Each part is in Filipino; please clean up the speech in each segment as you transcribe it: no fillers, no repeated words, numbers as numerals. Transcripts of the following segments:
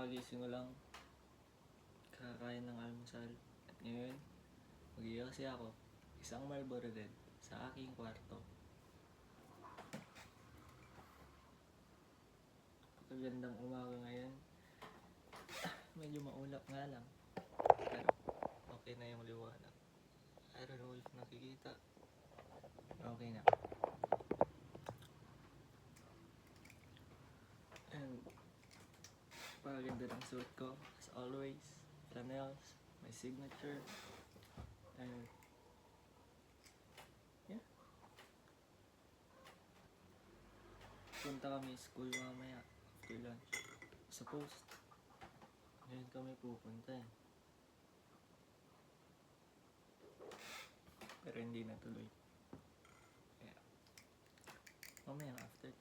Kakagising ko lang, kakain ng almusal. At ngayon, mag-iiyaksi ako, isang Marlboro Red sa aking kwarto. Pagkagandang umaga ngayon, medyo maulap nga lang. Pero okay na yung liwanag. I don't know if nakikita. Okay na. And pagaganda ng suit ko, as always, flannels, my signature, and yeah. Punta kami school mamaya after lunch. Supposed, ngayon kami pupunta eh. Pero hindi natuloy. Kaya, mamaya after.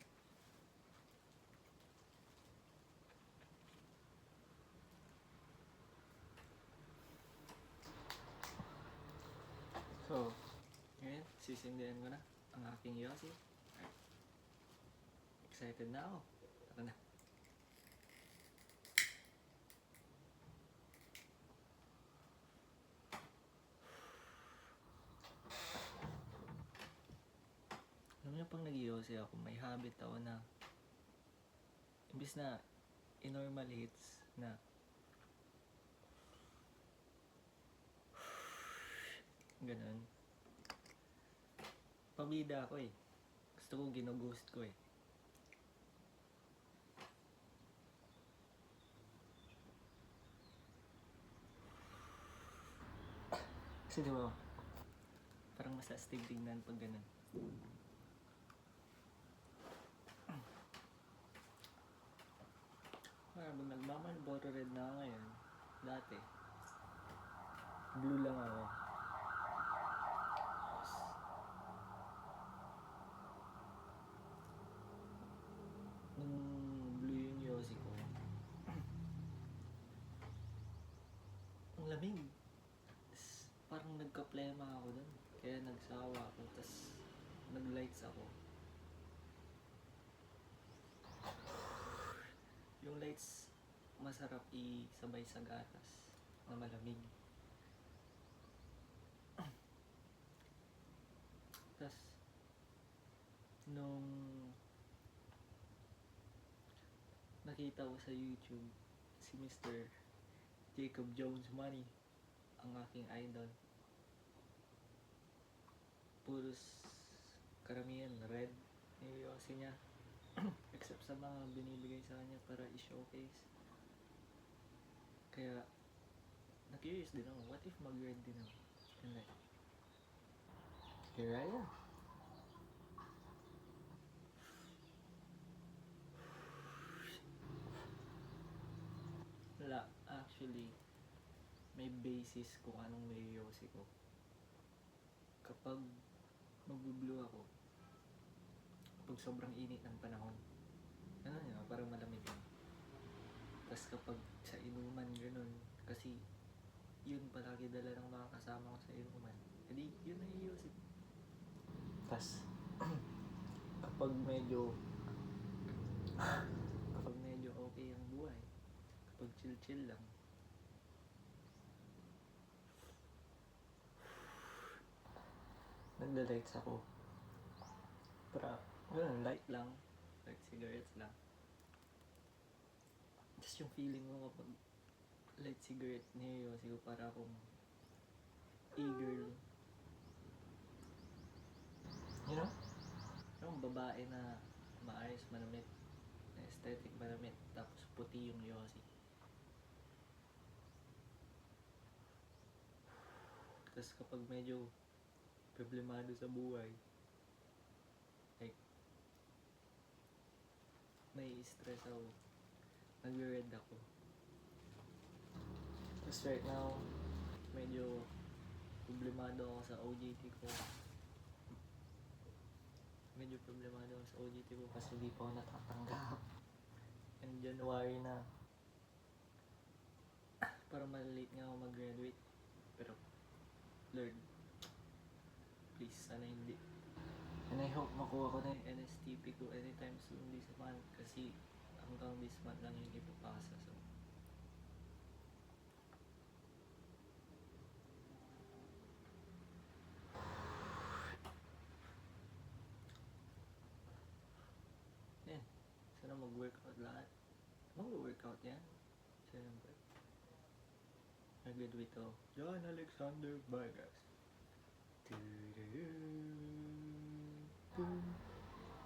So, ngayon, sisindihan ko na ang aking Yossi. Excited na ako. Tara na. Alam niyo, pang nag-Yossi ako, may habit ako na imbis na i-normal hits na ganun. Pabida ako eh. Gusto ko ginughost ko eh. Kasi diba, parang mas astig tingnan pag ganun. Parang nagmamalboro red na ako ngayon. Dati, blue lang ako. Nung blue yung Yossi ko, ang lamig. Parang nagka-plema ako dun. Kaya nagsawa ako. Tapos nag-lights ako. Yung lights, masarap isabay sa gatas na malamig. Tapos, nung nakita ko sa YouTube, si Mr. Jacob Jones Money, ang aking idol. Puros karamihan red yung Yossi niya. Except sa mga binibigay sa kanya para i-showcase. Kaya, na-curious din ako, what if mag-red din ako? And like, here I am. Wala, actually, may basis kung anong may Yossi ko. Kapag mag-blue ako, kapag sobrang init ng panahon, ano yun, parang malamig lang. Tapos kapag sa inuman, gano'n, kasi yun palagi dala ng mga kasama ko sa inuman, edi yun na yung Yossi. Tapos, kapag medyo okay ang buhay, kapag chill lang, nagda-lights ako. Para, ganun, light cigarettes lang. Tapos yung feeling mo kapag light cigarette ni Yossi ko, para akong e-girl. You know? Yung babae na maayos manamit, aesthetic manamit, tapos puti yung Yossi. Tapos kapag medyo problemado sa buhay, like, may stress ako, nag-red ako. Tapos right now, medyo problemado ako sa OJT ko. Kasi di pa ako natatanggap. And January na, parang malilate nga ako mag-graduate. Pero, Lord, please, sana hindi. And I hope makuha ko na yung NSTP ko anytime soon this month. Kasi hanggang this month lang yung ipapasa. So, mag-workout lahat. Mag-workout yan. Siyempre. Nag-graduate ako. John Alexander Vargas.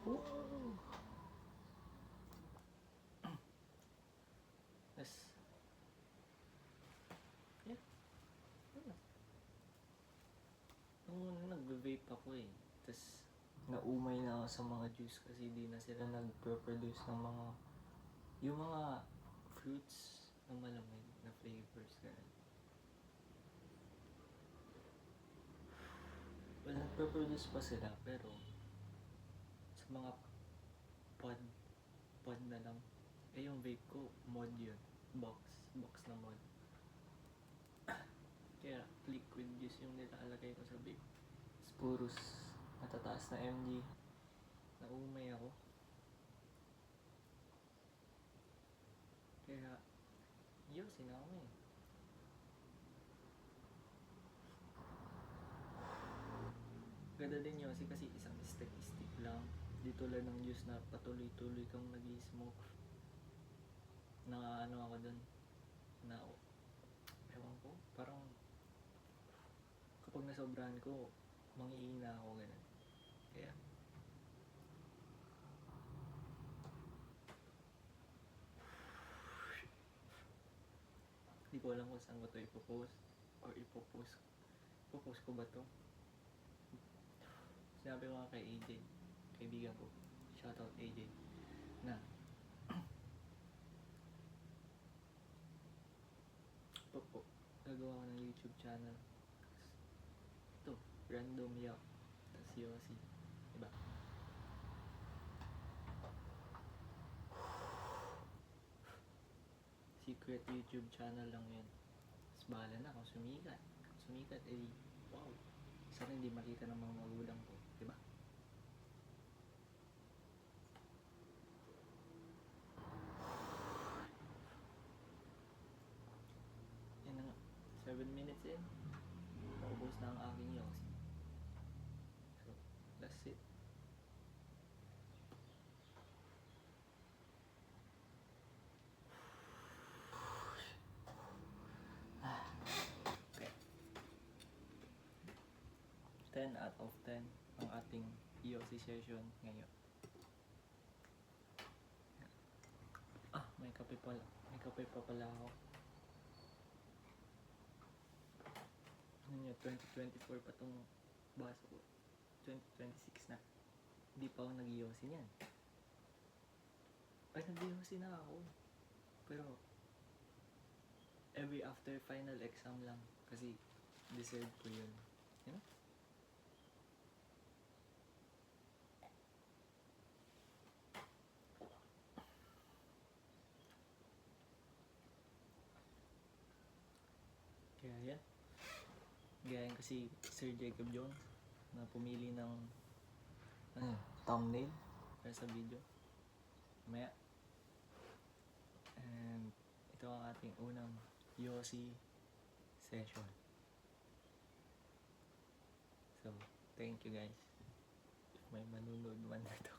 Wow! Tapos, yeah. Nung nag-vape ako eh. Tapos, naumay na ako sa mga juice kasi di na sila nag-produce ng mga yung mga fruits na malamig na flavors ganun. Well, nagpo-produce pa sila pero sa mga pod na lang. Eh yung vape ko, mod yun. Box na mod. Kaya liquid juice yung nilalagay ko sa vape. Puros matataas na mg. Naumay ako. Kaya, yosin ako eh. Ganda din yosi kasi isang stick lang. Di tulad ng juice na patuloy-tuloy kang nag-smoke. Na ano ako dun. Na, ewan ko, parang kapag nasobrahan ko, mangiina ako ganun. Kaya, di ko alam kung saan ko ito ipopost or ipopost ko ba to. Sinabi ko nga kay AJ, kaibigan ko, shoutout AJ, na gagawa ko ng YouTube channel. Ito, Random Yak, tas Yossi, diba? Secret YouTube channel lang yun. Tapos bahala na kung sumikat. Eh, wow. Sana hindi makita ng mga magulang ko, diba? Yan na nga, 7 minutes in. Naubos na ang aking Yossi. So, that's it. Okay. 10 out of 10 ang ating Yossi session ngayon. May kape pa pala ako. Ano nyo, 2024 pa tong baso ko. 2026 na. Hindi pa ako nag-Yossi niyan. Ay, nag-Yossi na ako. Pero, every after final exam lang. Kasi, deserve ko yun. You know? Kaya yan. Gayahin ko si Sir Jacob Jones na pumili ng thumbnail para sa video. Maya. And ito ang ating unang Yossi session. So, thank you guys. If may manunod man na ito.